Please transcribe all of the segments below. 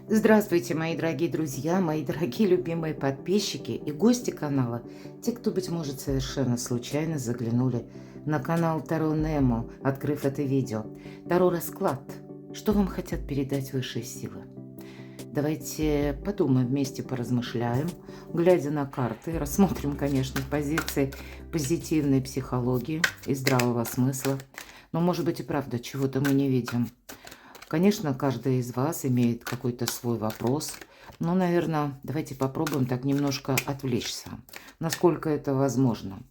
Здравствуйте, мои дорогие друзья, мои дорогие любимые подписчики и гости канала, те, кто, быть может, совершенно случайно заглянули на канал Таро Немо, открыв это видео. Таро расклад. Что вам хотят передать высшие силы? Давайте подумаем вместе, поразмышляем, глядя на карты, рассмотрим, конечно, позиции позитивной психологии и здравого смысла. Но, может быть, и правда, чего-то мы не видим. Конечно, каждый из вас имеет какой-то свой вопрос, но, наверное, давайте попробуем так немножко отвлечься, насколько это возможно.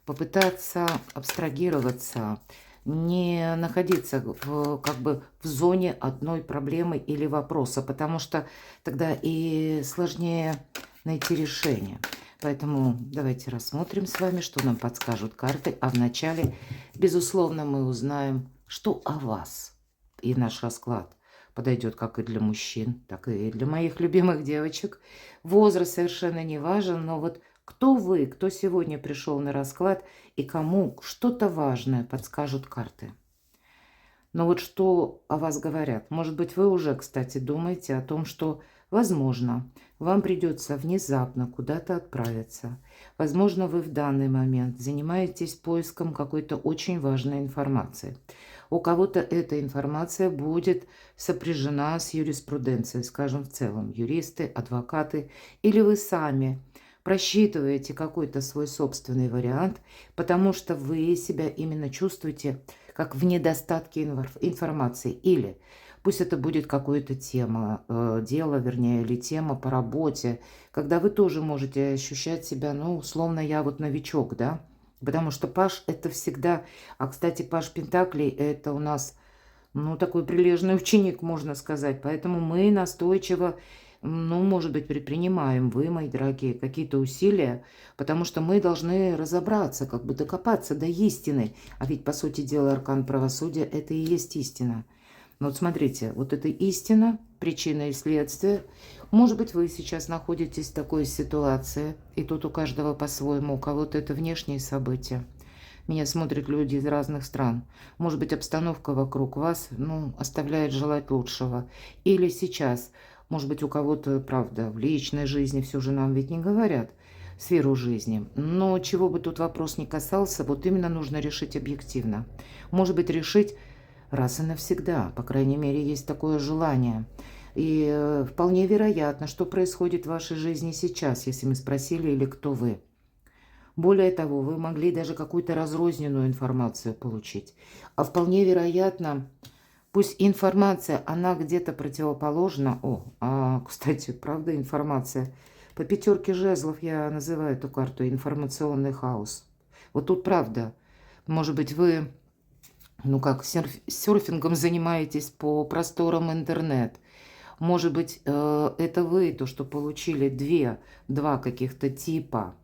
Попытаться абстрагироваться, не находиться как бы в зоне одной проблемы или вопроса, потому что тогда и сложнее найти решение. Поэтому давайте рассмотрим с вами, что нам подскажут карты, а вначале, безусловно, мы узнаем, что о вас. И наш расклад подойдет как и для мужчин, так и для моих любимых девочек. Возраст совершенно не важен, но вот кто вы, кто сегодня пришел на расклад и кому что-то важное подскажут карты. Но вот что о вас говорят? Может быть, вы уже, кстати, думаете о том, что, возможно, вам придется внезапно куда-то отправиться. Возможно, вы в данный момент занимаетесь поиском какой-то очень важной информации. У кого-то эта информация будет сопряжена с юриспруденцией, скажем, в целом, юристы, адвокаты, или вы сами просчитываете какой-то свой собственный вариант, потому что вы себя именно чувствуете как в недостатке информации. Или пусть это будет какая-то тема, дело, вернее, или тема по работе, когда вы тоже можете ощущать себя, ну, условно, я вот новичок, да, потому что Паш это всегда, а, кстати, Паш Пентаклей это у нас, ну, такой прилежный ученик, можно сказать, поэтому мы настойчиво, ну, может быть, предпринимаем, вы, мои дорогие, какие-то усилия, потому что мы должны разобраться, как бы докопаться до истины. А ведь, по сути дела, аркан правосудия – это и есть истина. Но вот смотрите, вот это истина, причина и следствие. Может быть, вы сейчас находитесь в такой ситуации, и тут у каждого по-своему, у кого-то это внешние события. Меня смотрят люди из разных стран. Может быть, обстановка вокруг вас, ну, оставляет желать лучшего. Или сейчас, может быть, у кого-то, правда, в личной жизни все же нам ведь не говорят, сферу жизни. Но чего бы тут вопрос ни касался, вот именно нужно решить объективно. Может быть, решить раз и навсегда. По крайней мере, есть такое желание. И вполне вероятно, что происходит в вашей жизни сейчас, если мы спросили, или кто вы. Более того, вы могли даже какую-то разрозненную информацию получить. А вполне вероятно, пусть информация, она где-то противоположна. Кстати, правда информация? По пятерке жезлов я называю эту карту информационный хаос. Вот тут правда. Может быть, вы, ну как, серфингом занимаетесь по просторам интернет. Может быть, это вы, то, что получили два каких-то типа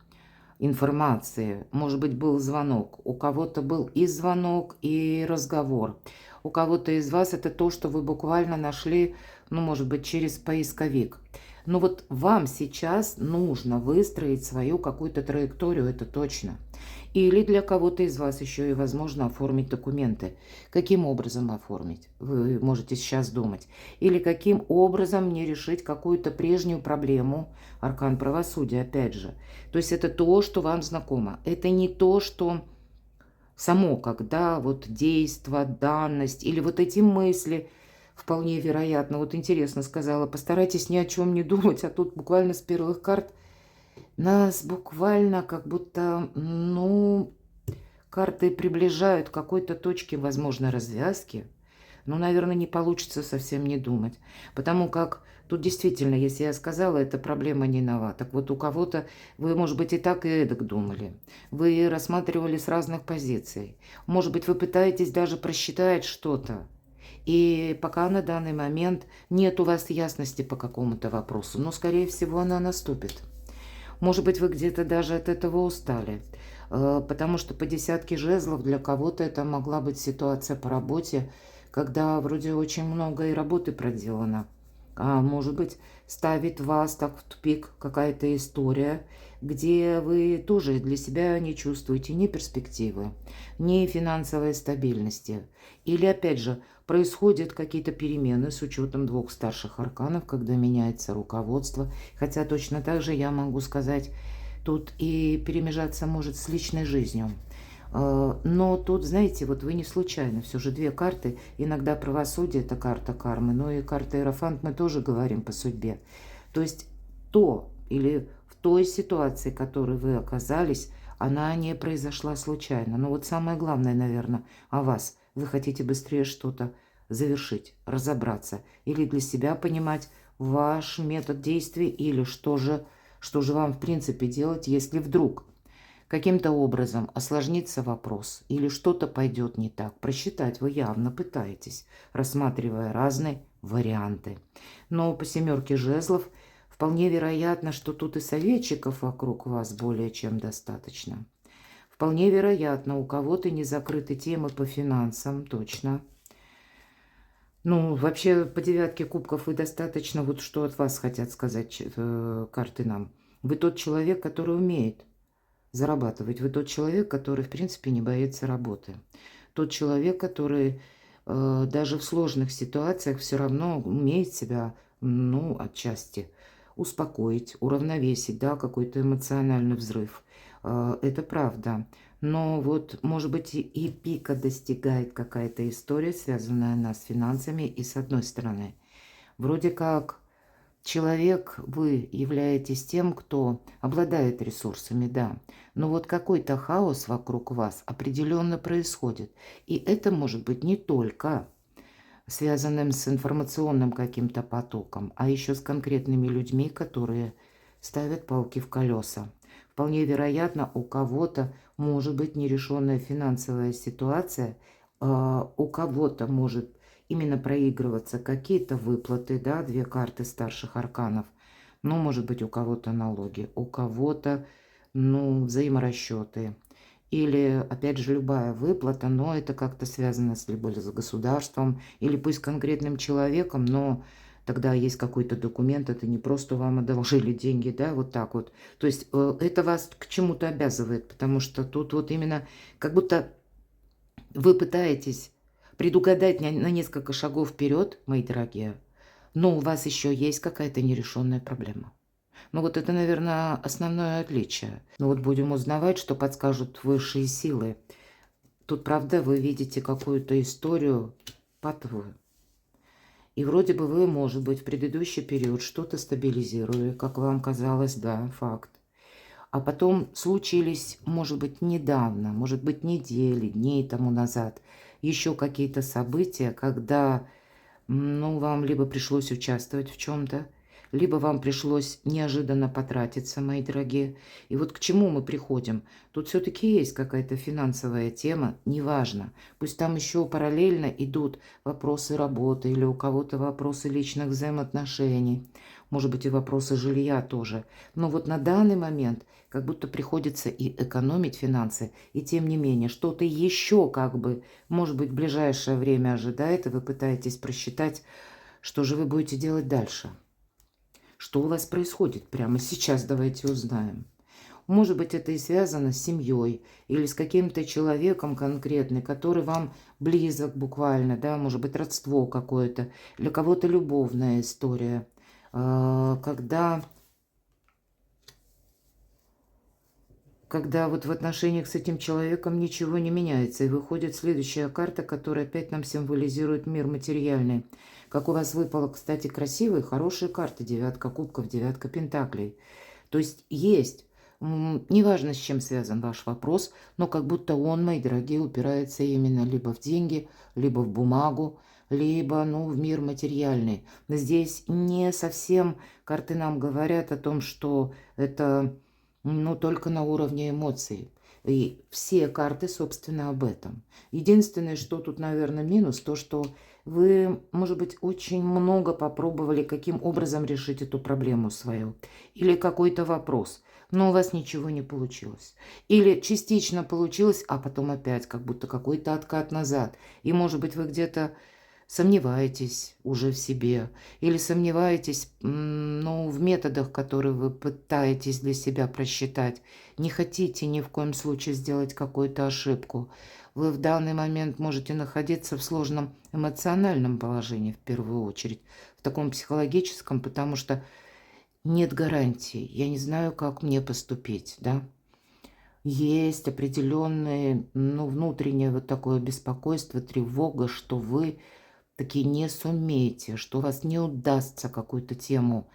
информации. Может быть, был звонок. У кого-то был и звонок, и разговор. У кого-то из вас это то, что вы буквально нашли, ну, может быть, через поисковик. Но вот вам сейчас нужно выстроить свою какую-то траекторию, это точно. Или для кого-то из вас еще и возможно оформить документы. Каким образом оформить? Вы можете сейчас думать. Или каким образом мне решить какую-то прежнюю проблему, аркан правосудия, опять же. То есть это то, что вам знакомо. Это не то, что само, когда вот действо, данность или вот эти мысли, вполне вероятно. Вот интересно сказала, постарайтесь ни о чем не думать, а тут буквально с первых карт нас буквально как будто, ну, карты приближают к какой-то точке возможной развязки. Ну, наверное, не получится совсем не думать. Потому как тут действительно, если я сказала, эта проблема не нова. Так вот, у кого-то вы, может быть, и так, и эдак думали. Вы рассматривали с разных позиций. Может быть, вы пытаетесь даже просчитать что-то. И пока на данный момент нет у вас ясности по какому-то вопросу, но, скорее всего, она наступит. Может быть, вы где-то даже от этого устали. Потому что по десятке жезлов для кого-то это могла быть ситуация по работе, когда вроде очень много и работы проделано. А может быть, ставит вас так в тупик какая-то история, где вы тоже для себя не чувствуете ни перспективы, ни финансовой стабильности. Или, опять же, происходят какие-то перемены с учетом двух старших арканов, когда меняется руководство. Хотя точно так же я могу сказать, тут и перемежаться может с личной жизнью. Но тут, знаете, вот вы не случайно, все же две карты. Иногда правосудие – это карта кармы, но и карта Иерофант мы тоже говорим по судьбе. То есть то или в той ситуации, в которой вы оказались, она не произошла случайно. Но вот самое главное, наверное, о вас. Вы хотите быстрее что-то завершить, разобраться или для себя понимать ваш метод действий, или что же вам в принципе делать, если вдруг каким-то образом осложнится вопрос или что-то пойдет не так. Просчитать вы явно пытаетесь, рассматривая разные варианты. Но по семерке жезлов вполне вероятно, что тут и советчиков вокруг вас более чем достаточно. Вполне вероятно, у кого-то не закрыты темы по финансам, точно. Ну, вообще, по девятке кубков вы достаточно, вот что от вас хотят сказать карты нам. Вы тот человек, который умеет зарабатывать. Вы тот человек, который, в принципе, не боится работы. Тот человек, который даже в сложных ситуациях все равно умеет себя, ну, отчасти успокоить, уравновесить, да, какой-то эмоциональный взрыв. Это правда. Но вот, может быть, и пика достигает какая-то история, связанная она с финансами. И с одной стороны, вроде как человек, вы являетесь тем, кто обладает ресурсами, да. Но вот какой-то хаос вокруг вас определенно происходит. И это может быть не только связанным с информационным каким-то потоком, а еще с конкретными людьми, которые ставят палки в колеса. Вполне вероятно, у кого-то может быть нерешенная финансовая ситуация, у кого-то может именно проигрываться какие-то выплаты, да, две карты старших арканов. Ну, может быть, у кого-то налоги, у кого-то, ну, взаиморасчеты. Или, опять же, любая выплата, но это как-то связано с либо с государством, или пусть конкретным человеком, но тогда есть какой-то документ, это не просто вам одолжили деньги, да, вот так вот. То есть это вас к чему-то обязывает, потому что тут вот именно как будто вы пытаетесь предугадать на несколько шагов вперед, мои дорогие, но у вас еще есть какая-то нерешенная проблема. Ну вот это, наверное, основное отличие. Но вот будем узнавать, что подскажут высшие силы. Тут, правда, вы видите какую-то историю патовую. И вроде бы вы, может быть, в предыдущий период что-то стабилизировали, как вам казалось, да, факт. А потом случились, может быть, недавно, может быть, недели, дней тому назад, еще какие-то события, когда, ну, вам либо пришлось участвовать в чем-то, либо вам пришлось неожиданно потратиться, мои дорогие. И вот к чему мы приходим? Тут все-таки есть какая-то финансовая тема, неважно. Пусть там еще параллельно идут вопросы работы или у кого-то вопросы личных взаимоотношений, может быть, и вопросы жилья тоже. Но вот на данный момент как будто приходится и экономить финансы, и тем не менее что-то еще как бы, может быть, в ближайшее время ожидает, и вы пытаетесь просчитать, что же вы будете делать дальше. Что у вас происходит прямо сейчас, давайте узнаем. Может быть, это и связано с семьей или с каким-то человеком конкретным, который вам близок буквально, да, может быть, родство какое-то, для кого-то любовная история, когда вот в отношениях с этим человеком ничего не меняется, и выходит следующая карта, которая опять нам символизирует мир материальный. Как у вас выпала, кстати, красивые, хорошие карты. Девятка кубков, девятка пентаклей. То есть неважно, с чем связан ваш вопрос, но как будто он, мои дорогие, упирается именно либо в деньги, либо в бумагу, либо, ну, в мир материальный. Здесь не совсем карты нам говорят о том, что это, ну, только на уровне эмоций. И все карты, собственно, об этом. Единственное, что тут, наверное, минус, то, что вы, может быть, очень много попробовали, каким образом решить эту проблему свою. Или какой-то вопрос, но у вас ничего не получилось. Или частично получилось, а потом опять как будто какой-то откат назад. И, может быть, вы где-то сомневаетесь уже в себе или сомневаетесь, ну, в методах, которые вы пытаетесь для себя просчитать, не хотите ни в коем случае сделать какую-то ошибку, вы в данный момент можете находиться в сложном эмоциональном положении в первую очередь, в таком психологическом, потому что нет гарантии, я не знаю, как мне поступить, да. Есть определенное, ну, внутреннее вот такое беспокойство, тревога, что вы таки не сумеете, что у вас не удастся какую-то тему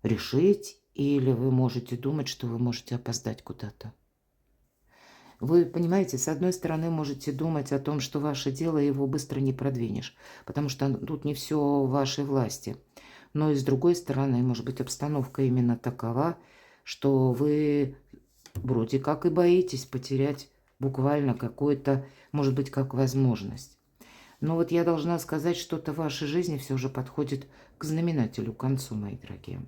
решить, или вы можете думать, что вы можете опоздать куда-то. Вы понимаете, с одной стороны, можете думать о том, что ваше дело, его быстро не продвинешь, потому что тут не все в вашей власти. Но и с другой стороны, может быть, обстановка именно такова, что вы вроде как и боитесь потерять буквально какую-то, может быть, как возможность. Но вот я должна сказать, что-то в вашей жизни все же подходит к знаменателю, к концу, мои дорогие.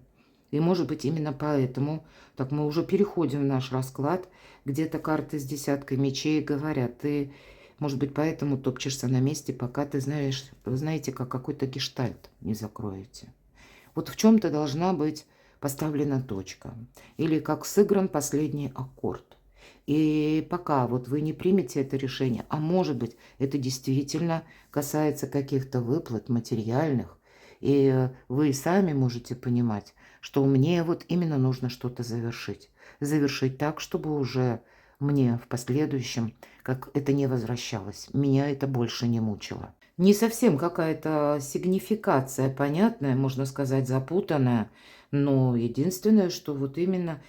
И, может быть, именно поэтому, так мы уже переходим в наш расклад, где-то карты с десяткой мечей говорят, ты, может быть, поэтому топчешься на месте, пока ты знаешь, вы знаете, как какой-то гештальт не закроете. Вот в чем-то должна быть поставлена точка, или как сыгран последний аккорд. И пока вот вы не примете это решение, а может быть, это действительно касается каких-то выплат материальных, и вы сами можете понимать, что мне вот именно нужно что-то завершить. Завершить так, чтобы уже мне в последующем, как это не возвращалось, меня это больше не мучило. Не совсем какая-то сигнификация понятная, можно сказать, запутанная, но единственное, что вот именно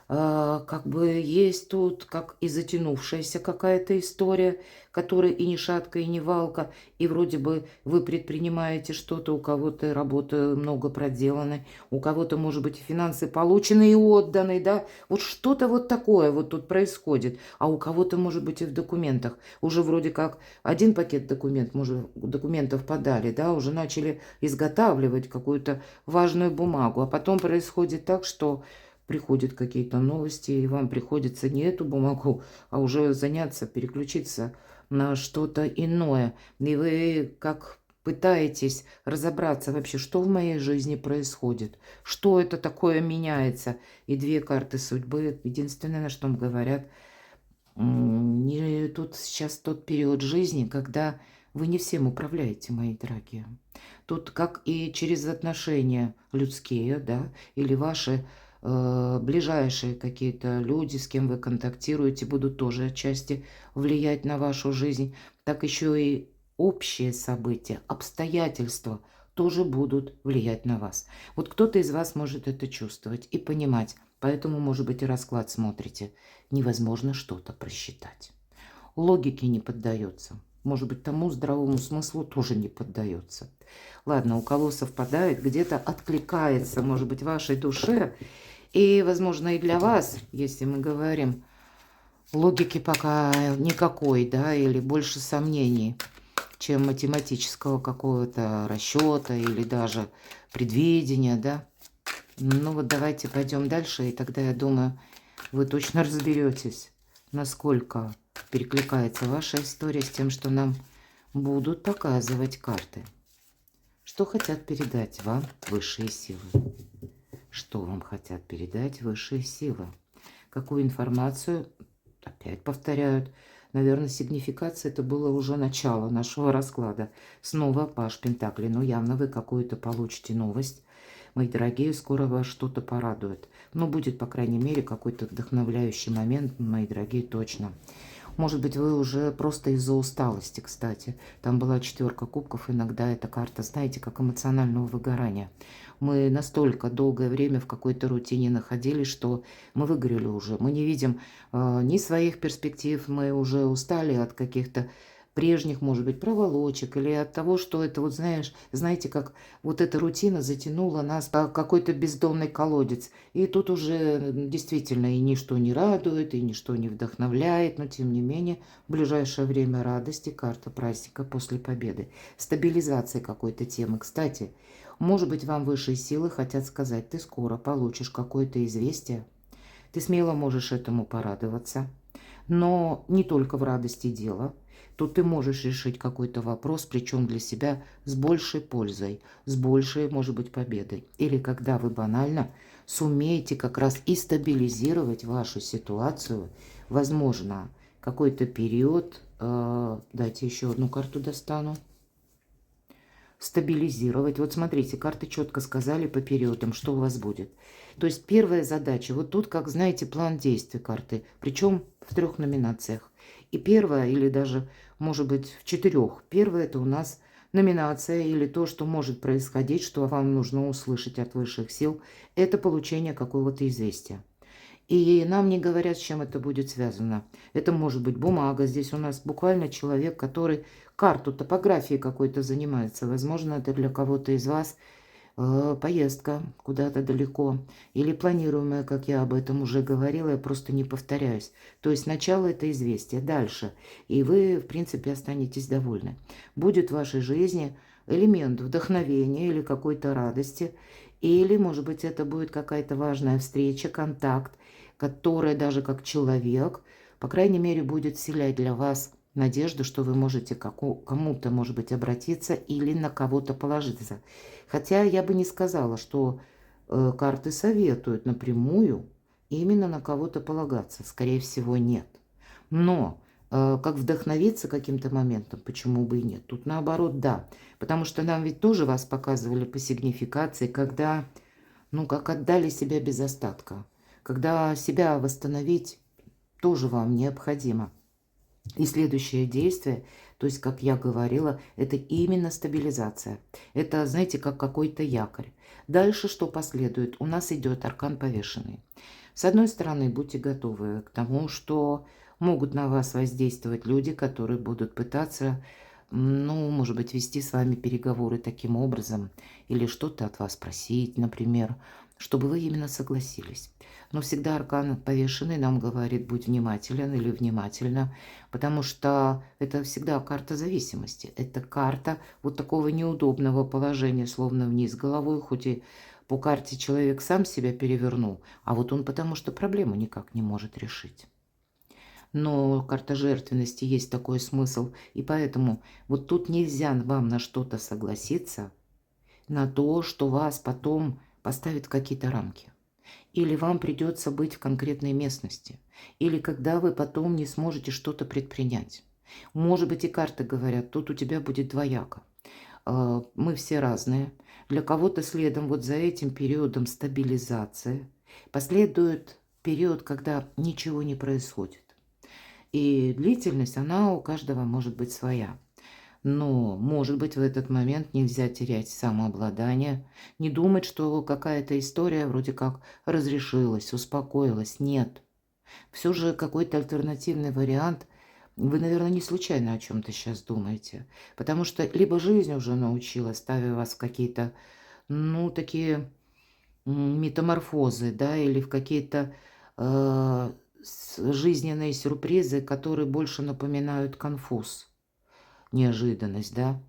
как бы есть тут как и затянувшаяся какая-то история, которая и не шатка, и не валка, и вроде бы вы предпринимаете что-то, у кого-то работы много проделаны, у кого-то, может быть, и финансы получены и отданы, да, вот что-то вот такое вот тут происходит, а у кого-то, может быть, и в документах, уже вроде как один пакет документов подали, да, уже начали изготавливать какую-то важную бумагу, а потом происходит так, что приходят какие-то новости, и вам приходится не эту бумагу, а уже заняться, переключиться на что-то иное. И вы как пытаетесь разобраться вообще, что в моей жизни происходит, что это такое меняется. И две карты судьбы, единственное, на что говорят, не тут сейчас тот период жизни, когда вы не всем управляете, мои дорогие. Тут как и через отношения людские, да, или ваши ближайшие какие-то люди, с кем вы контактируете, будут тоже отчасти влиять на вашу жизнь, так еще и общие события, обстоятельства тоже будут влиять на вас. Вот кто-то из вас может это чувствовать и понимать, поэтому, может быть, и расклад смотрите. Невозможно что-то просчитать. Логике не поддается. Может быть, тому здравому смыслу тоже не поддается. Ладно, у кого совпадает, где-то откликается, может быть, вашей душе. И, возможно, и для вас, если мы говорим, логики пока никакой, да, или больше сомнений, чем математического какого-то расчета или даже предвидения, да. Ну вот давайте пойдем дальше, и тогда, я думаю, вы точно разберетесь, насколько перекликается ваша история с тем, что нам будут показывать карты. Что хотят передать вам высшие силы? Что вам хотят передать высшие силы? Какую информацию, опять повторяют, наверное, сигнификация это было уже начало нашего расклада. Снова паж Пентаклей. Но явно вы какую-то получите новость. Мои дорогие, скоро вас что-то порадует. Ну, будет, по крайней мере, какой-то вдохновляющий момент, мои дорогие, точно. Может быть, вы уже просто из-за усталости, кстати. Там была 4 кубков, иногда эта карта, знаете, как эмоционального выгорания. Мы настолько долгое время в какой-то рутине находились, что мы выгорели уже. Мы не видим ни своих перспектив, мы уже устали от каких-то прежних, может быть, проволочек или от того, что это, вот знаете, как вот эта рутина затянула нас по какой-то бездонный колодец. И тут уже действительно и ничто не радует, и ничто не вдохновляет, но тем не менее в ближайшее время радости, карта праздника после победы, стабилизация какой-то темы. Кстати, может быть, вам высшие силы хотят сказать, ты скоро получишь какое-то известие, ты смело можешь этому порадоваться, но не только в радости дела. то ты можешь решить какой-то вопрос, причем для себя с большей пользой, с большей, может быть, победой. Или когда вы банально сумеете как раз и стабилизировать вашу ситуацию, возможно, какой-то период, дайте еще одну карту достану, стабилизировать. Вот смотрите, карты четко сказали по периодам, что у вас будет. То есть первая задача, вот тут, как знаете, план действий карты, причем в 3 номинациях. И первая, или даже, может быть, в 4. Первая – это у нас номинация или то, что может происходить, что вам нужно услышать от высших сил, это получение какого-то известия. И нам не говорят, с чем это будет связано. Это может быть бумага. Здесь у нас буквально человек, который карту топографии какой-то занимается. Возможно, это для кого-то из вас поездка куда-то далеко. Или планируемая, как я об этом уже говорила, я просто не повторяюсь. То есть сначала это известие, дальше. И вы, в принципе, останетесь довольны. Будет в вашей жизни элемент вдохновения или какой-то радости. Или, может быть, это будет какая-то важная встреча, контакт, которая даже как человек, по крайней мере, будет вселять для вас надежду, что вы можете кому-то, может быть, обратиться или на кого-то положиться. Хотя я бы не сказала, что карты советуют напрямую именно на кого-то полагаться. Скорее всего, нет. Но как вдохновиться каким-то моментом, почему бы и нет? Тут наоборот, да. Потому что нам ведь тоже вас показывали по сигнификации, когда, ну, как отдали себя без остатка. Когда себя восстановить тоже вам необходимо. И следующее действие, то есть, как я говорила, это именно стабилизация. Это, знаете, как какой-то якорь. Дальше что последует? У нас идет аркан повешенный. С одной стороны, будьте готовы к тому, что могут на вас воздействовать люди, которые будут пытаться, ну, может быть, вести с вами переговоры таким образом, или что-то от вас просить, например, чтобы вы именно согласились. Но всегда аркан повешенный нам говорит: будь внимателен или внимательна, потому что это всегда карта зависимости. Это карта вот такого неудобного положения, словно вниз головой, хоть и по карте человек сам себя перевернул, а вот он потому что проблему никак не может решить. Но карта жертвенности есть такой смысл, и поэтому вот тут нельзя вам на что-то согласиться, на то, что вас потом поставит в какие-то рамки. Или вам придется быть в конкретной местности. Или когда вы потом не сможете что-то предпринять. Может быть, и карты говорят, тут у тебя будет двояко. Мы все разные. Для кого-то следом вот за этим периодом стабилизации последует период, когда ничего не происходит. И длительность, она у каждого может быть своя. Но, может быть, в этот момент нельзя терять самообладание, не думать, что какая-то история вроде как разрешилась, успокоилась. Нет. Все же какой-то альтернативный вариант. Вы, наверное, не случайно о чем-то сейчас думаете. Потому что либо жизнь уже научила, ставя вас в какие-то, ну, такие метаморфозы, да, или в какие-то жизненные сюрпризы, которые больше напоминают конфуз, неожиданность, да.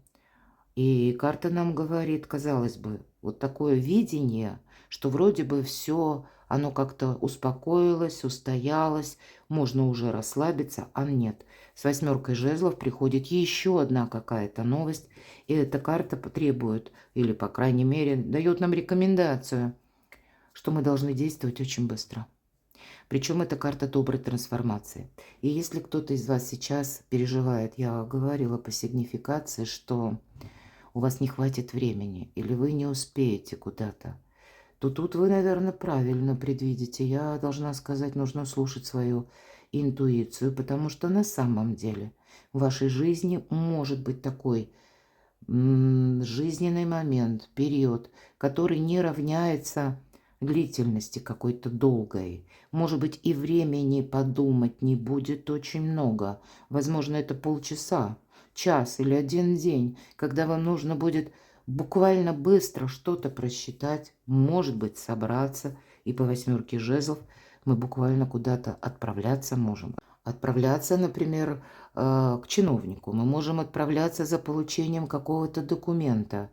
И карта нам говорит, казалось бы, вот такое видение, что вроде бы все, оно как-то успокоилось, устоялось, можно уже расслабиться, а нет. С 8 жезлов приходит еще одна какая-то новость, и эта карта потребует, или, по крайней мере, дает нам рекомендацию, что мы должны действовать очень быстро. Причем это карта доброй трансформации. И если кто-то из вас сейчас переживает, я говорила по сигнификации, что у вас не хватит времени или вы не успеете куда-то, то тут вы, наверное, правильно предвидите. Я должна сказать, нужно слушать свою интуицию, потому что на самом деле в вашей жизни может быть такой жизненный момент, период, который не равняется длительности какой-то долгой. Может быть, и времени подумать не будет очень много. Возможно, это полчаса, час или 1 день, когда вам нужно будет буквально быстро что-то просчитать, может быть, собраться. И по 8 жезлов мы буквально куда-то отправляться можем. Отправляться, например, к чиновнику. Мы можем отправляться за получением какого-то документа.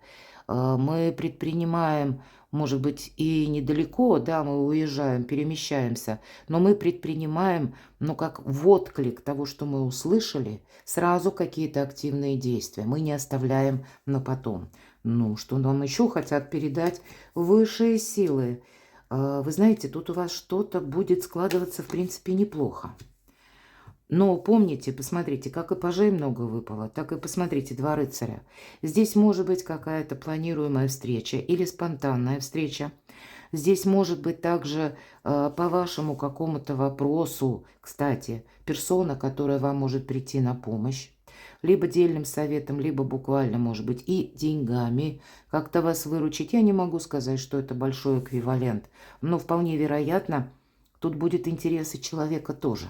Мы предпринимаем, может быть, и недалеко, да, мы уезжаем, перемещаемся, но мы предпринимаем, ну, как в отклик того, что мы услышали, сразу какие-то активные действия. Мы не оставляем на потом. Ну, что нам еще хотят передать высшие силы? Вы знаете, тут у вас что-то будет складываться, в принципе, неплохо. Но помните, посмотрите, как и пажей много выпало, так и посмотрите, два рыцаря. Здесь может быть какая-то планируемая встреча или спонтанная встреча. Здесь может быть также по вашему какому-то вопросу, кстати, персона, которая вам может прийти на помощь, либо дельным советом, либо буквально, может быть, и деньгами как-то вас выручить. Я не могу сказать, что это большой эквивалент, но вполне вероятно, тут будет интересы человека тоже.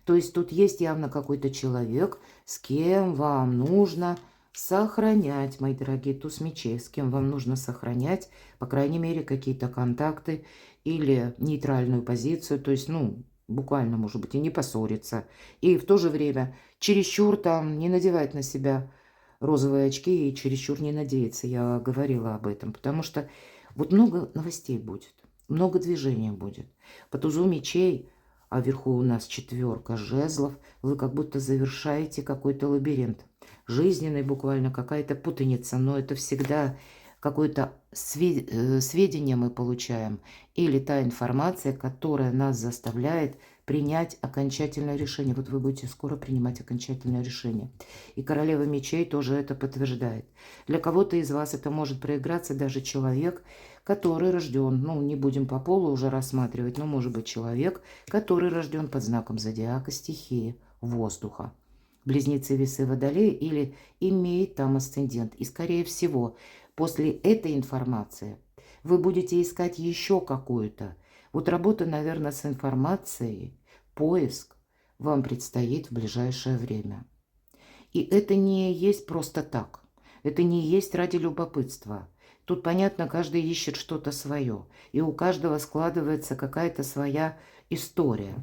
То есть тут есть явно какой-то человек, с кем вам нужно сохранять, мои дорогие, туз мечей, с кем вам нужно сохранять, по крайней мере, какие-то контакты или нейтральную позицию, то есть, ну, буквально, может быть, и не поссориться. И в то же время чересчур там не надевать на себя розовые очки и чересчур не надеяться, я говорила об этом, потому что вот много новостей будет, много движения будет. По тузу мечей, а вверху у нас 4 жезлов, вы как будто завершаете какой-то лабиринт. Жизненный буквально, какая-то путаница, но это всегда какое-то сведение мы получаем. Или та информация, которая нас заставляет принять окончательное решение. Вот вы будете скоро принимать окончательное решение. И королева мечей тоже это подтверждает. Для кого-то из вас это может проиграться даже человек, который рожден, ну, не будем по полу уже рассматривать, но может быть человек, который рожден под знаком зодиака стихии воздуха. Близнецы, весы, водолеи или имеет там асцендент. И, скорее всего, после этой информации вы будете искать еще какую-то. Вот работа, наверное, с информацией, поиск вам предстоит в ближайшее время. И это не есть просто так. Это не есть ради любопытства. Тут, понятно, каждый ищет что-то свое. И у каждого складывается какая-то своя история.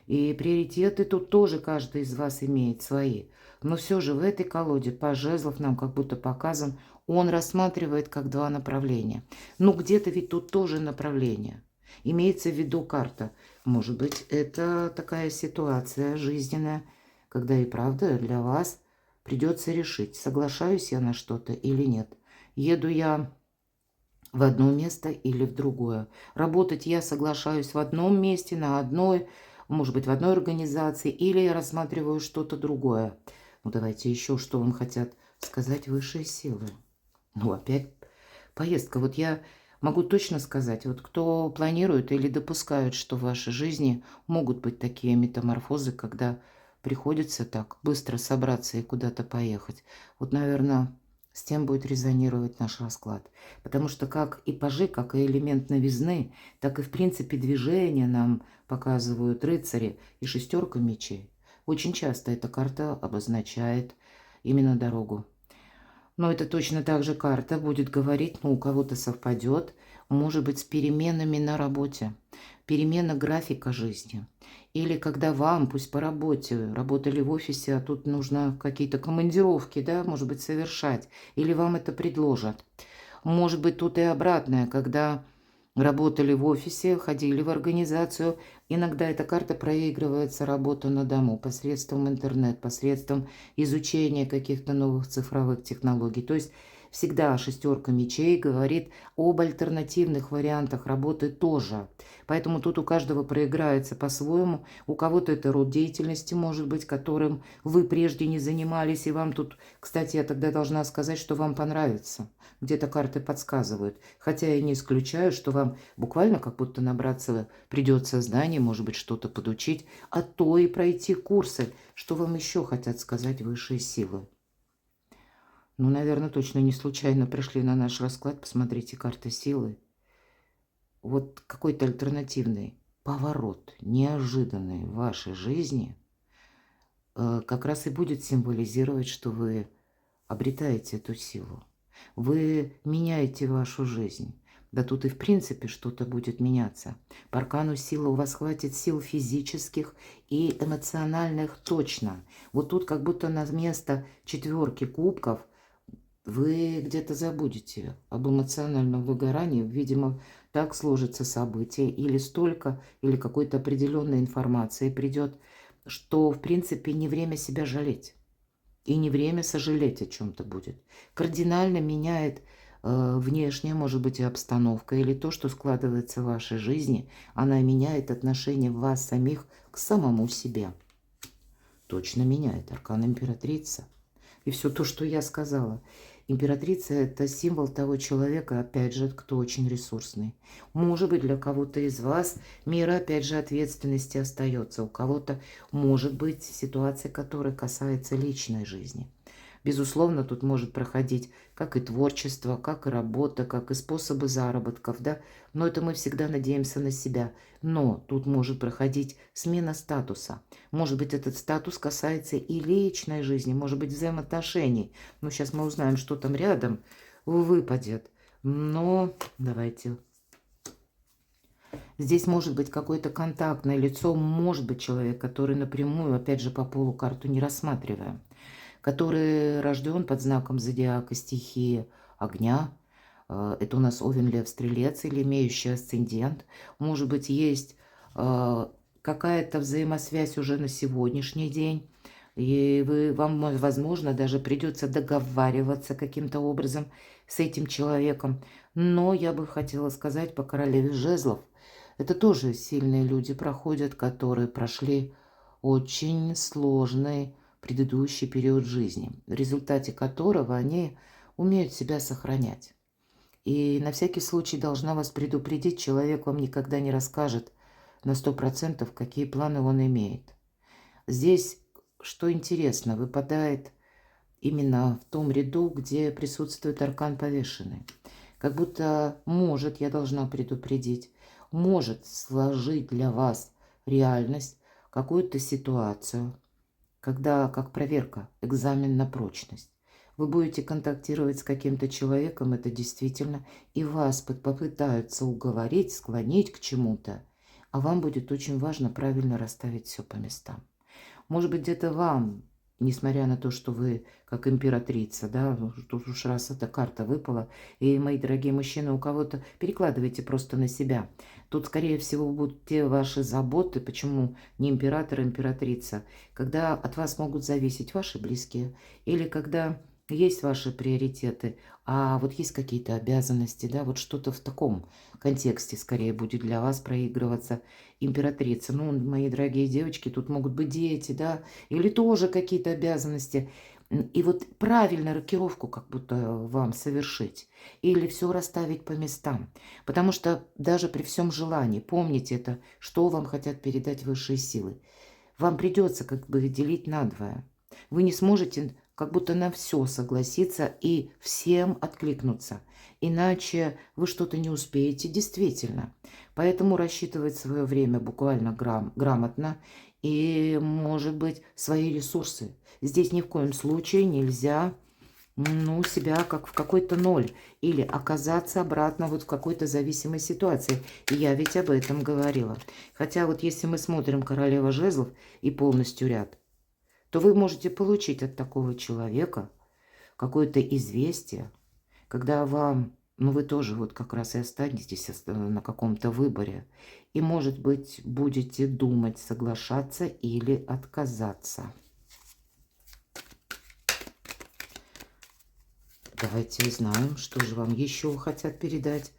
И приоритеты тут тоже каждый из вас имеет свои. Но все же в этой колоде паж жезлов нам как будто показан, он рассматривает как два направления. Ну, где-то ведь тут тоже направление. Имеется в виду карта. Может быть, это такая ситуация жизненная, когда и правда для вас придется решить, соглашаюсь я на что-то или нет. Еду я в одно место или в другое. Работать я соглашаюсь в одном месте, на одной, может быть, в одной организации, или я рассматриваю что-то другое. Ну, давайте еще, что вам хотят сказать высшие силы. Ну, опять поездка. Вот я могу точно сказать, вот кто планирует или допускает, что в вашей жизни могут быть такие метаморфозы, когда приходится так быстро собраться и куда-то поехать. Вот, наверное, с тем будет резонировать наш расклад. Потому что как и пажи, как и элемент новизны, так и, в принципе, движения нам показывают рыцари и 6 мечей. Очень часто эта карта обозначает именно дорогу. Но это точно так же карта будет говорить, ну, у кого-то совпадет, может быть, с переменами на работе, перемена графика жизни. Или когда вам, пусть по работе, работали в офисе, а тут нужно какие-то командировки, да, может быть, совершать, или вам это предложат. Может быть, тут и обратное, когда работали в офисе, ходили в организацию. Иногда эта карта проигрывается работа на дому посредством интернета, посредством изучения каких-то новых цифровых технологий. То есть всегда 6 мечей говорит об альтернативных вариантах работы тоже. Поэтому тут у каждого проиграется по-своему. У кого-то это род деятельности, может быть, которым вы прежде не занимались. И вам тут, кстати, я тогда должна сказать, что вам понравится. Где-то карты подсказывают. Хотя я не исключаю, что вам буквально как будто набраться придется знаний, может быть, что-то подучить, а то и пройти курсы. Что вам еще хотят сказать высшие силы? Ну, наверное, точно не случайно пришли на наш расклад. Посмотрите, карта силы. Вот какой-то альтернативный поворот, неожиданный в вашей жизни, как раз и будет символизировать, что вы обретаете эту силу. Вы меняете вашу жизнь. Да тут и в принципе что-то будет меняться. По аркану силы у вас хватит сил физических и эмоциональных точно. Вот тут как будто на место 4 кубков вы где-то забудете об эмоциональном выгорании. Видимо, так сложится событие, или столько, или какой-то определенной информации придет, что, в принципе, не время себя жалеть. И не время сожалеть о чем-то будет. Кардинально меняет внешняя, может быть, и обстановка, или то, что складывается в вашей жизни. Она меняет отношение вас самих к самому себе. Точно меняет аркан императрица. И все то, что я сказала. Императрица – это символ того человека, опять же, кто очень ресурсный. Может быть, для кого-то из вас мера, опять же, ответственности остается. У кого-то может быть ситуация, которая касается личной жизни. Безусловно, тут может проходить как и творчество, как и работа, как и способы заработков, да. Но это мы всегда надеемся на себя. Но тут может проходить смена статуса. Может быть, этот статус касается и личной жизни, может быть, взаимоотношений. Ну, сейчас мы узнаем, что там рядом выпадет. Но давайте. Здесь может быть какое-то контактное лицо, может быть человек, который напрямую, опять же, по полу карту не рассматриваем, который рожден под знаком зодиака стихии огня. Это у нас Овен, Лев, Стрелец, или имеющий асцендент. Может быть, есть какая-то взаимосвязь уже на сегодняшний день. И вам, возможно, даже придется договариваться каким-то образом с этим человеком. Но я бы хотела сказать по королеве жезлов. Это тоже сильные люди проходят, которые прошли очень сложный предыдущий период жизни, в результате которого они умеют себя сохранять. И на всякий случай должна вас предупредить, человек вам никогда не расскажет на 100%, какие планы он имеет. Здесь, что интересно, выпадает именно в том ряду, где присутствует аркан повешенный. Как будто может, я должна предупредить, может сложить для вас реальность, какую-то ситуацию, когда, как проверка, экзамен на прочность. Вы будете контактировать с каким-то человеком, это действительно, и вас попытаются уговорить, склонить к чему-то, а вам будет очень важно правильно расставить все по местам. Может быть, где-то вам, несмотря на то, что вы как императрица, да, тут уж раз эта карта выпала, и, мои дорогие мужчины, у кого-то перекладывайте просто на себя. Тут, скорее всего, будут те ваши заботы, почему не император, а императрица, когда от вас могут зависеть ваши близкие, или когда есть ваши приоритеты, а вот есть какие-то обязанности, да, вот что-то в таком контексте скорее будет для вас проигрываться. Императрица, ну, мои дорогие девочки, тут могут быть дети, да, или тоже какие-то обязанности. И вот правильно рокировку как будто вам совершить, или все расставить по местам. Потому что даже при всем желании, помните это, что вам хотят передать высшие силы, вам придется как бы делить надвое. Вы не сможете как будто на все согласиться и всем откликнуться. Иначе вы что-то не успеете действительно. Поэтому рассчитывать свое время буквально грамотно и, может быть, свои ресурсы. Здесь ни в коем случае нельзя себя как в какой-то ноль или оказаться обратно вот в какой-то зависимой ситуации. И я ведь об этом говорила. Хотя вот если мы смотрим королева жезлов и полностью ряд, то вы можете получить от такого человека какое-то известие, когда вам, вы тоже вот как раз и останетесь на каком-то выборе. И, может быть, будете думать, соглашаться или отказаться. Давайте узнаем, что же вам еще хотят передать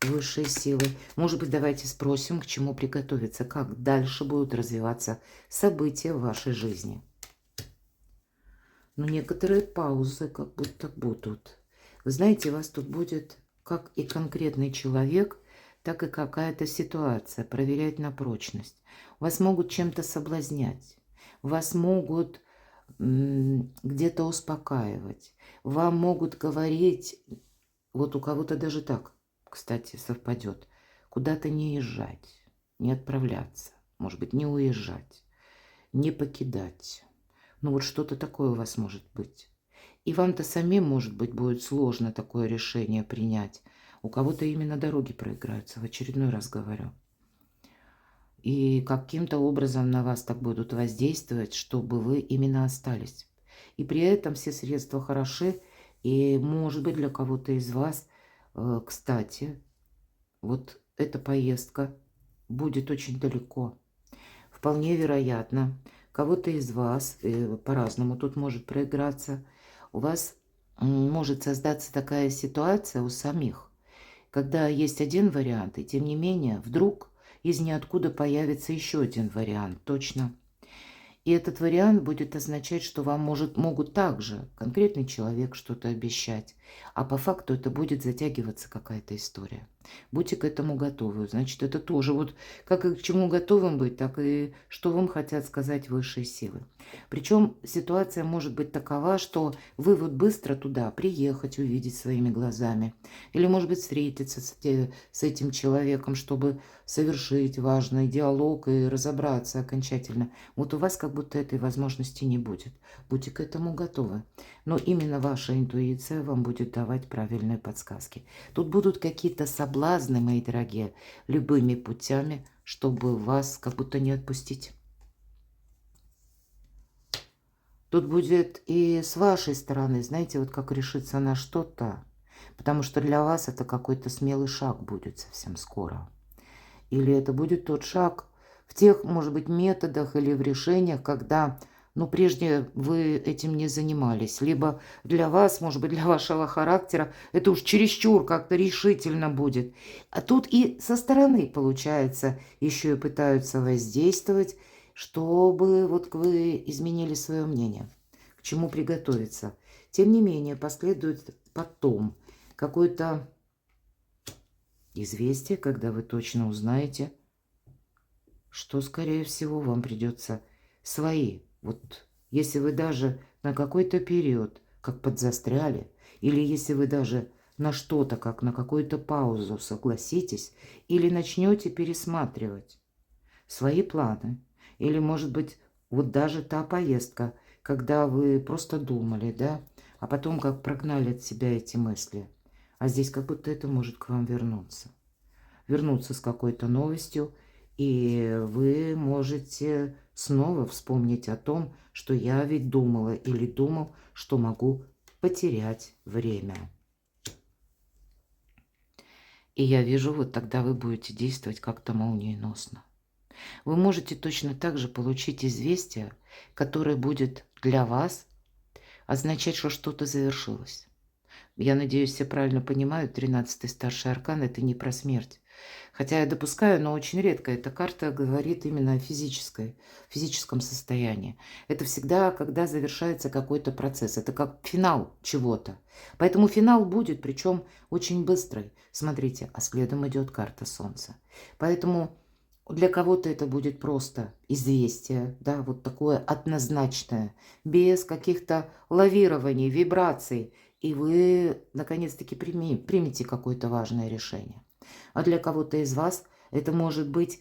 высшие силы. Может быть, давайте спросим, к чему приготовиться, как дальше будут развиваться события в вашей жизни. Но некоторые паузы как будто будут. Вы знаете, у вас тут будет как и конкретный человек, так и какая-то ситуация, проверять на прочность. Вас могут чем-то соблазнять, вас могут где-то успокаивать, вам могут говорить, вот у кого-то даже так, кстати, совпадет, куда-то не езжать, не отправляться, может быть, не уезжать, не покидать. Ну вот что-то такое у вас может быть. И вам-то самим, может быть, будет сложно такое решение принять. У кого-то именно дороги проиграются, в очередной раз говорю. И каким-то образом на вас так будут воздействовать, чтобы вы именно остались. И при этом все средства хороши, И, может быть, для кого-то из вас, кстати, вот эта поездка будет очень далеко. Вполне вероятно, кого-то из вас, по-разному тут может проиграться, у вас может создаться такая ситуация у самих, когда есть один вариант, и тем не менее вдруг из ниоткуда появится еще один вариант, точно. И этот вариант будет означать, что вам могут также конкретный человек что-то обещать, а по факту это будет затягиваться какая-то история. Будьте к этому готовы. Значит, это тоже вот как и к чему готовым быть, так и что вам хотят сказать высшие силы. Причем ситуация может быть такова, что вы вот быстро туда приехать, увидеть своими глазами, или, может быть, встретиться с этим человеком, чтобы совершить важный диалог и разобраться окончательно. Вот у вас как будто этой возможности не будет. Будьте к этому готовы. Но именно ваша интуиция вам будет давать правильные подсказки. Тут будут какие-то соблазны, мои дорогие, любыми путями, чтобы вас как будто не отпустить. Тут будет и с вашей стороны, знаете, вот как решиться на что-то, потому что для вас это какой-то смелый шаг будет совсем скоро. Или это будет тот шаг в тех, может быть, методах или в решениях, когда, ну, прежде вы этим не занимались. Либо для вас, может быть, для вашего характера, это уж чересчур как-то решительно будет. А тут и со стороны, получается, еще и пытаются воздействовать, чтобы вот вы изменили свое мнение, к чему приготовиться. Тем не менее, последует потом какой-то известие, когда вы точно узнаете, что, скорее всего, вам придется свои. Вот если вы даже на какой-то период как подзастряли, или если вы даже на что-то, как на какую-то паузу согласитесь, или начнете пересматривать свои планы, или, может быть, вот даже та поездка, когда вы просто думали, да, а потом как прогнали от себя эти мысли. А здесь как будто это может к вам вернуться. Вернуться с какой-то новостью, и вы можете снова вспомнить о том, что я ведь думала или думал, что могу потерять время. И я вижу, вот тогда вы будете действовать как-то молниеносно. Вы можете точно так же получить известие, которое будет для вас означать, что что-то завершилось. Я надеюсь, все правильно понимают, 13-й старший аркан – это не про смерть. Хотя я допускаю, но очень редко эта карта говорит именно о физическом состоянии. Это всегда, когда завершается какой-то процесс. Это как финал чего-то. Поэтому финал будет, причем очень быстрый. Смотрите, а следом идет карта Солнца. Поэтому для кого-то это будет просто известие, да, вот такое однозначное, без каких-то лавирований, вибраций. И вы, наконец-таки, примете какое-то важное решение. А для кого-то из вас это может быть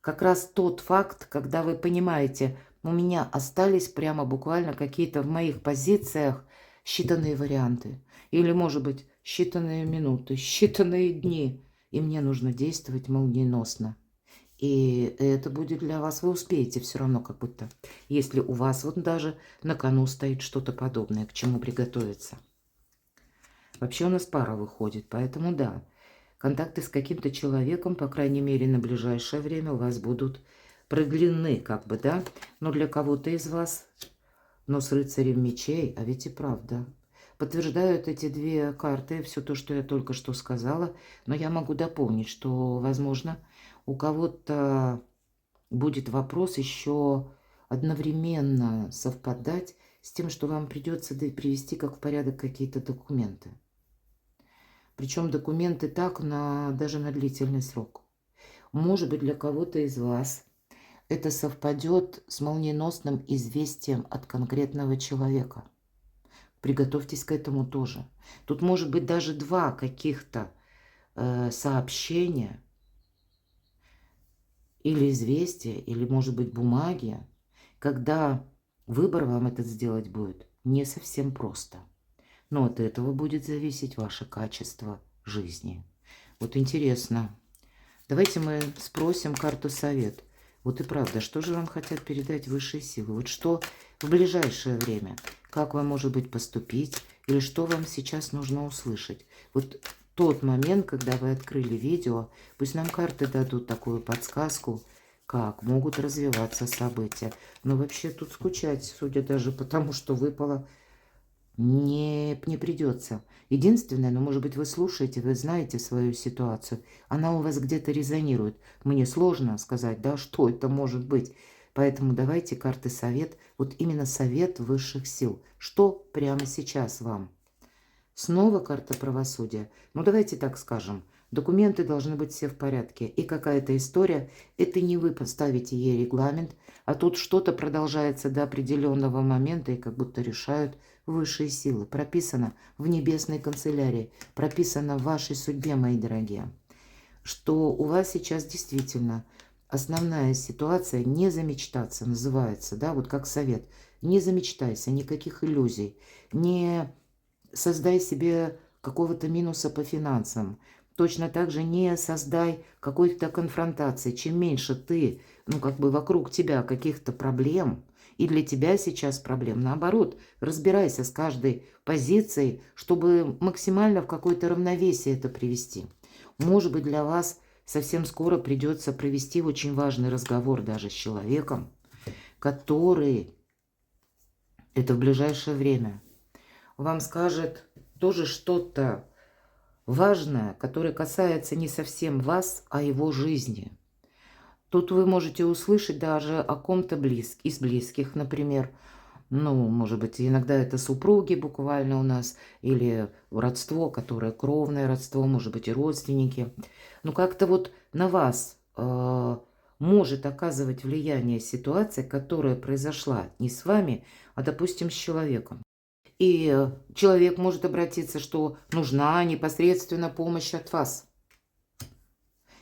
как раз тот факт, когда вы понимаете, у меня остались прямо буквально какие-то в моих позициях считанные варианты. Или, может быть, считанные минуты, считанные дни. И мне нужно действовать молниеносно. И это будет для вас, вы успеете все равно как будто, если у вас вот даже на кону стоит что-то подобное, к чему приготовиться. Вообще у нас пара выходит, поэтому да, контакты с каким-то человеком, по крайней мере, на ближайшее время у вас будут продлены, как бы, да. Но для кого-то из вас, но с рыцарем мечей, а ведь и правда, подтверждают эти две карты, все то, что я только что сказала. Но я могу дополнить, что, возможно, у кого-то будет вопрос еще одновременно совпадать с тем, что вам придется привести как в порядок какие-то документы. Причем документы так даже на длительный срок. Может быть, для кого-то из вас это совпадет с молниеносным известием от конкретного человека. Приготовьтесь к этому тоже. Тут может быть даже два каких-то сообщения или известия, или, может быть, бумаги, когда выбор вам этот сделать будет не совсем просто. Но от этого будет зависеть ваше качество жизни. Вот интересно. Давайте мы спросим карту совет. Вот и правда, что же вам хотят передать высшие силы? Вот что в ближайшее время? Как вам, может быть, поступить? или что вам сейчас нужно услышать. Вот тот момент, когда вы открыли видео, пусть нам карты дадут такую подсказку, как могут развиваться события. Но вообще тут скучать, судя даже по тому, что выпало, не придется. Единственное, ну, может быть, вы слушаете, вы знаете свою ситуацию, она у вас где-то резонирует. Мне сложно сказать, да, что это может быть. Поэтому давайте карты совет, вот именно совет высших сил. Что прямо сейчас вам? Снова карта правосудия. Ну, давайте так скажем. Документы должны быть все в порядке. И какая-то история, это не вы поставите ей регламент, а тут что-то продолжается до определенного момента и как будто решают высшие силы. Прописано в небесной канцелярии, прописано в вашей судьбе, мои дорогие, что у вас сейчас действительно основная ситуация не замечтаться называется, да, вот как совет. Не замечтайся, никаких иллюзий, не создай себе какого-то минуса по финансам. Точно так же не создай какой-то конфронтации. Чем меньше ты, ну, как бы вокруг тебя каких-то проблем, и для тебя сейчас проблем, наоборот, разбирайся с каждой позицией, чтобы максимально в какое-то равновесие это привести. Может быть, для вас совсем скоро придется провести очень важный разговор даже с человеком, который это в ближайшее время вам скажет тоже что-то важное, которое касается не совсем вас, а его жизни. Тут вы можете услышать даже о ком-то из близких, например. Ну, может быть, иногда это супруги буквально у нас, или родство, которое кровное родство, может быть, и родственники. Ну, как-то вот на вас может оказывать влияние ситуация, которая произошла не с вами, а, допустим, с человеком. И человек может обратиться, что нужна непосредственно помощь от вас.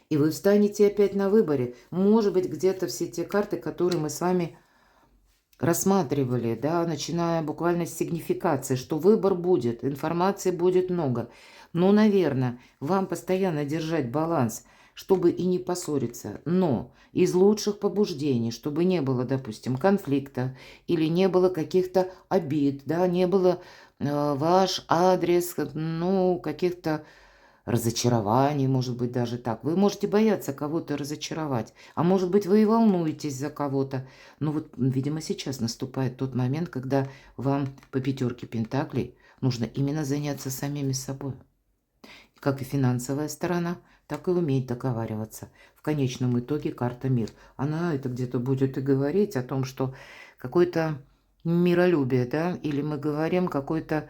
И вы встанете опять на выборе. Может быть, где-то все те карты, которые мы с вами рассматривали, да, начиная буквально с сигнификации, что выбор будет, информации будет много. Но, наверное, вам постоянно держать баланс, чтобы и не поссориться, но из лучших побуждений, чтобы не было, допустим, конфликта или не было каких-то обид, да, не было ваш адрес, ну, каких-то разочарований, может быть, даже так. Вы можете бояться кого-то разочаровать, а может быть, вы и волнуетесь за кого-то. Но вот, видимо, сейчас наступает тот момент, когда вам по пятерке пентаклей нужно именно заняться самими собой. Как и финансовая сторона, так и уметь договариваться. В конечном итоге карта мир. Она это где-то будет и говорить о том, что какое-то миролюбие, да, или мы говорим какое-то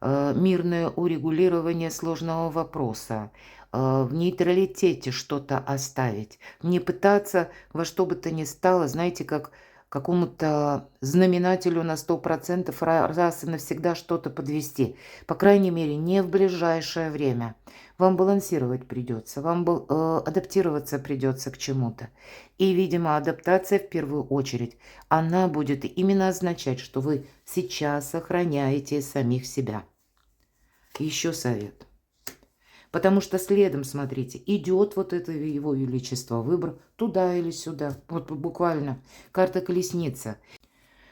мирное урегулирование сложного вопроса, в нейтралитете что-то оставить, не пытаться во что бы то ни стало, знаете, как какому-то знаменателю на 100% раз и навсегда что-то подвести. По крайней мере, не в ближайшее время. Вам балансировать придется, вам адаптироваться придется к чему-то. И, видимо, адаптация в первую очередь, она будет именно означать, что вы сейчас сохраняете самих себя. Еще совет. Потому что следом, смотрите, идет вот это его величество, выбор туда или сюда. Вот буквально карта колесница.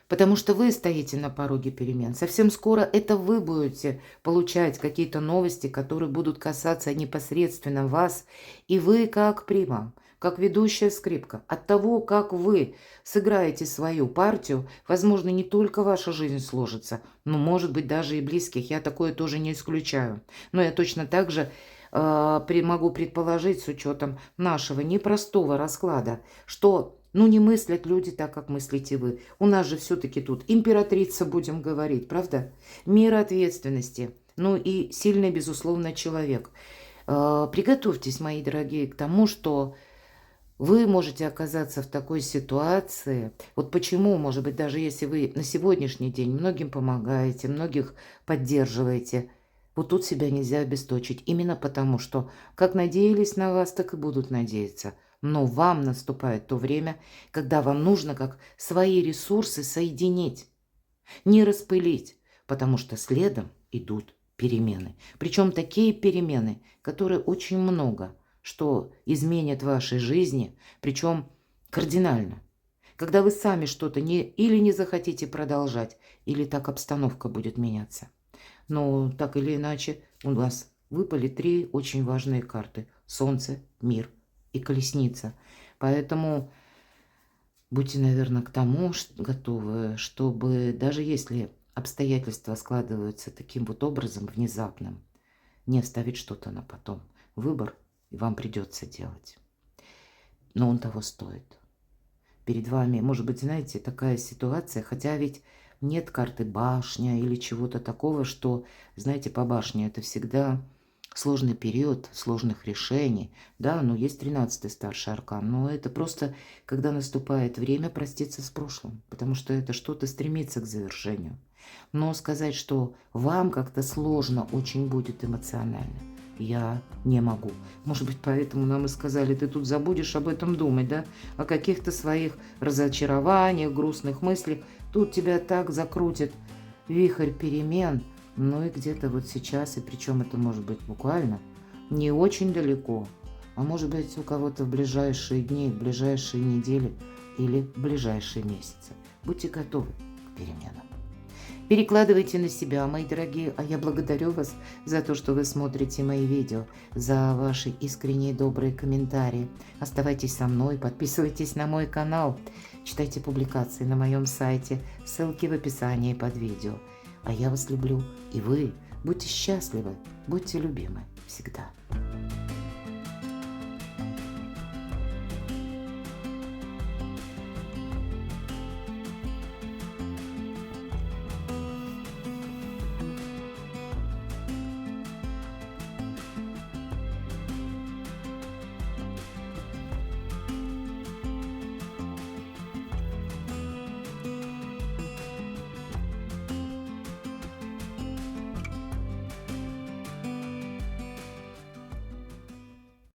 Потому что вы стоите на пороге перемен. Совсем скоро это вы будете получать какие-то новости, которые будут касаться непосредственно вас. И вы как прима, как ведущая скрипка. От того, как вы сыграете свою партию, возможно, не только ваша жизнь сложится, но, может быть, даже и близких. Я такое тоже не исключаю. Но я точно так же могу предположить с учетом нашего непростого расклада, что... Ну, не мыслят люди так, как мыслите вы. У нас же все-таки тут императрица, будем говорить, правда? Мир ответственности. Ну и сильный, безусловно, человек. Приготовьтесь, мои дорогие, к тому, что вы можете оказаться в такой ситуации. Вот почему, может быть, даже если вы на сегодняшний день многим помогаете, многих поддерживаете, вот тут себя нельзя обесточить. Именно потому, что как надеялись на вас, так и будут надеяться. Но вам наступает то время, когда вам нужно как свои ресурсы соединить, не распылить, потому что следом идут перемены. Причем такие перемены, которые очень много, что изменят в вашей жизни, причем кардинально. Когда вы сами что-то или не захотите продолжать, или так обстановка будет меняться. Но так или иначе у вас выпали 3 очень важные карты. Солнце, мир и колесница. Поэтому будьте, наверное, к тому готовы, чтобы даже если обстоятельства складываются таким вот образом внезапным, не оставить что-то на потом. Выбор и вам придется делать. Но он того стоит. Перед вами, может быть, знаете, такая ситуация, хотя ведь нет карты башня или чего-то такого, что, знаете, по башне это всегда сложный период сложных решений. Да, но есть 13-й старший аркан, но это просто, когда наступает время проститься с прошлым, потому что это что-то стремится к завершению. Но сказать, что вам как-то сложно очень будет эмоционально, я не могу. Может быть, поэтому нам и сказали, ты тут забудешь об этом думать, да? О каких-то своих разочарованиях, грустных мыслях. Тут тебя так закрутит вихрь перемен. Ну и где-то вот сейчас, и причем это может быть буквально не очень далеко, а может быть у кого-то в ближайшие дни, в ближайшие недели или в ближайшие месяцы. Будьте готовы к переменам. Перекладывайте на себя, мои дорогие, а я благодарю вас за то, что вы смотрите мои видео, за ваши искренние добрые комментарии. Оставайтесь со мной, подписывайтесь на мой канал, читайте публикации на моем сайте, ссылки в описании под видео. А я вас люблю, и вы будьте счастливы, будьте любимы всегда.